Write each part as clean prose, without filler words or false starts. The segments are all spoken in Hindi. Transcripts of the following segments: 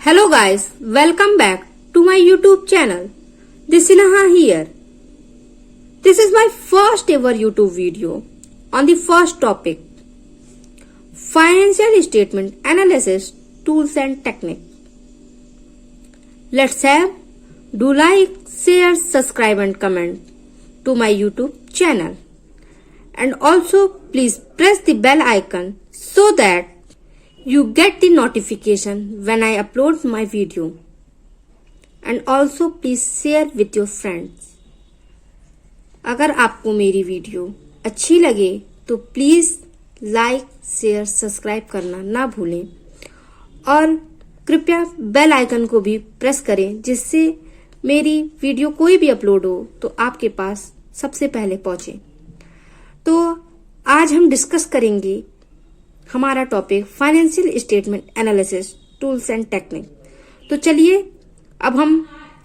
Hello guys, welcome back to my YouTube channel. This is Neha here. This is my first ever YouTube video on the first topic, financial statement analysis tools and technique. Let's have do like, share, subscribe and comment to my YouTube channel. And also please press the bell icon so that you get the notification when I upload my video. And also please share with your friends. अगर आपको मेरी वीडियो अच्छी लगे तो प्लीज लाइक, शेयर, सब्सक्राइब करना ना भूलें और कृपया बेल आइकन को भी प्रेस करें जिससे मेरी वीडियो कोई भी अपलोड हो तो आपके पास सबसे पहले पहुंचे। तो आज हम डिस्कस करेंगे हमारा topic financial statement analysis tools and technique. तो चलिए अब हम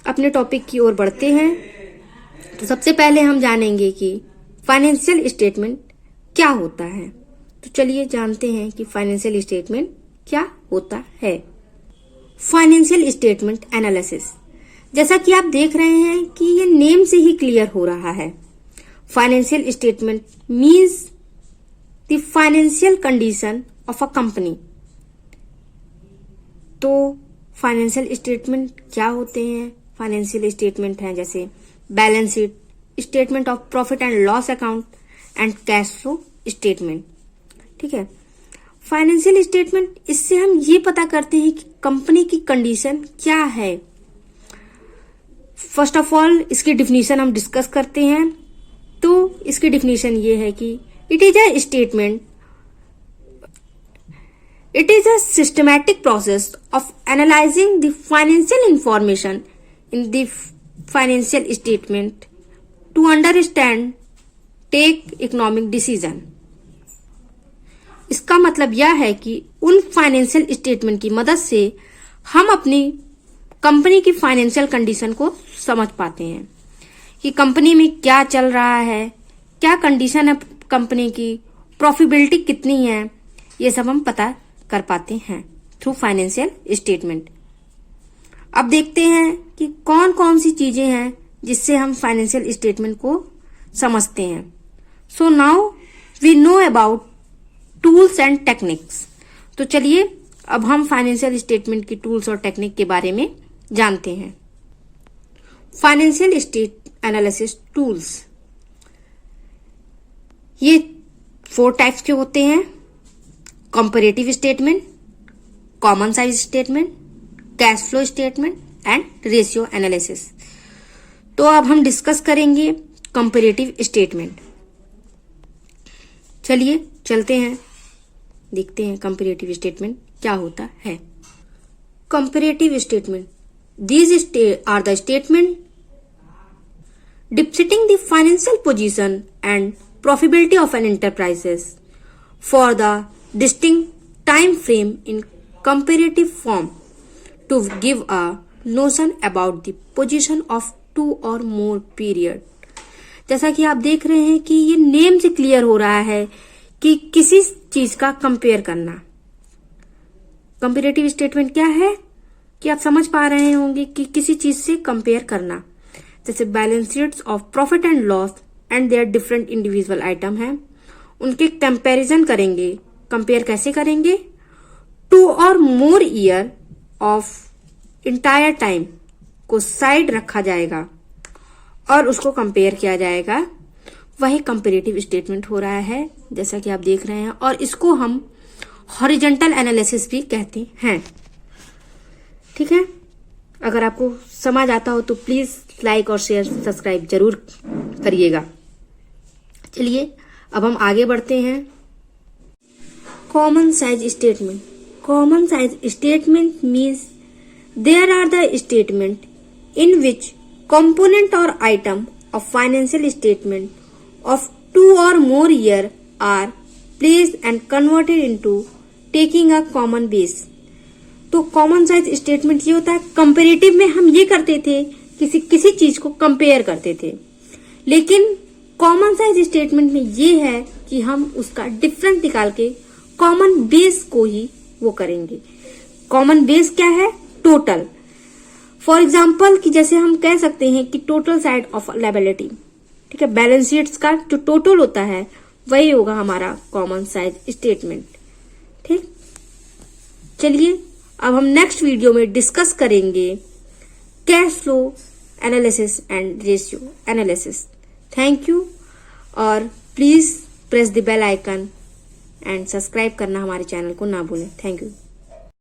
अपने टॉपिक की ओर बढ़ते हैं। तो सबसे पहले हम जानेंगे कि फाइनेंशियल स्टेटमेंट क्या होता है। तो चलिए जानते हैं कि फाइनेंशियल स्टेटमेंट क्या होता है। फाइनेंशियल स्टेटमेंट एनालिसिस, जैसा कि आप देख रहे हैं कि ये नेम से ही क्लियर हो रहा है। Financial statement means the financial condition of a company. तो फाइनेंशियल स्टेटमेंट क्या होते हैं? फाइनेंशियल स्टेटमेंट हैं जैसे balance sheet, statement of profit and loss account and cash flow statement. ठीक है, फाइनेंशियल स्टेटमेंट, इससे हम ये पता करते हैं कि कंपनी की कंडीशन क्या है। फर्स्ट ऑफ ऑल इसकी डिफिनीशन हम डिस्कस करते हैं। तो इसकी डिफिनीशन ये है कि it is a statement, it is a systematic process of analyzing the financial information in the financial statement to understand, take economic decision। इसका मतलब यह है कि उन फाइनेंशियल स्टेटमेंट की मदद से हम अपनी कंपनी की फाइनेंशियल कंडीशन को समझ पाते हैं कि कंपनी में क्या चल रहा है, क्या कंडीशन है कंपनी की, प्रॉफिटेबिलिटी कितनी है, ये सब हम पता कर पाते हैं थ्रू फाइनेंशियल स्टेटमेंट। अब देखते हैं कि कौन कौन सी चीजें हैं जिससे हम फाइनेंशियल स्टेटमेंट को समझते हैं। So now we know about tools and techniques. तो चलिए अब हम फाइनेंशियल स्टेटमेंट की टूल्स और टेक्निक के बारे में जानते हैं। फाइनेंशियल स्टेट एनालिसिस टूल्स, ये 4 टाइप्स के होते हैं: comparative statement, common size statement, cash flow statement and ratio analysis. तो अब हम डिस्कस करेंगे कंपैरेटिव स्टेटमेंट। चलिए चलते हैं, देखते हैं कंपैरेटिव स्टेटमेंट क्या होता है। Comparative statement, these are the statement depicting the financial position and profitability of an enterprises for the distinct time frame in comparative form to give a notion about the position of 2 or more period। जैसा कि आप देख रहे हैं कि ये नेम से क्लियर हो रहा है कि किसी चीज का कंपेयर करना। कंपैरेटिव स्टेटमेंट क्या है कि आप समझ पा रहे होंगे कि किसी चीज से कंपेयर करना। जैसे balance sheets of profit and loss and their different individual item है, उनके कंपैरिजन करेंगे। कंपेयर कैसे करेंगे? 2 और more year of entire time को साइड रखा जाएगा और उसको कंपेयर किया जाएगा। वही कंपैरेटिव स्टेटमेंट हो रहा है जैसा कि आप देख रहे हैं, और इसको हम हॉरिजॉन्टल एनालिसिस भी कहते हैं। ठीक है, अगर आपको समझ आता हो तो प्लीज लाइक और शेयर सब्सक्राइब जरूर करिएगा। चलिए अब हम आगे बढ़ते हैं। Common size statement, common size statement means there are the statement in which component or item of financial statement of 2 or more year are placed and converted into taking a common base। तो कॉमन साइज स्टेटमेंट ये होता है, कंपैरेटिव में हम ये करते थे किसी चीज को कंपेयर करते थे, लेकिन कॉमन साइज स्टेटमेंट में ये है कि हम उसका डिफरेंस निकाल के कॉमन बेस को ही वो करेंगे। कॉमन बेस क्या है? टोटल। फॉर एग्जाम्पल कि जैसे हम कह सकते हैं कि टोटल साइड ऑफ लायबिलिटी, ठीक है, बैलेंस शीट्स का जो टोटल होता है वही होगा हमारा कॉमन साइज स्टेटमेंट। ठीक, चलिए अब हम नेक्स्ट वीडियो में डिस्कस करेंगे cash flow analysis and ratio analysis. Thank you, और please press the bell icon and subscribe करना हमारे चैनल को ना भूलें। Thank you.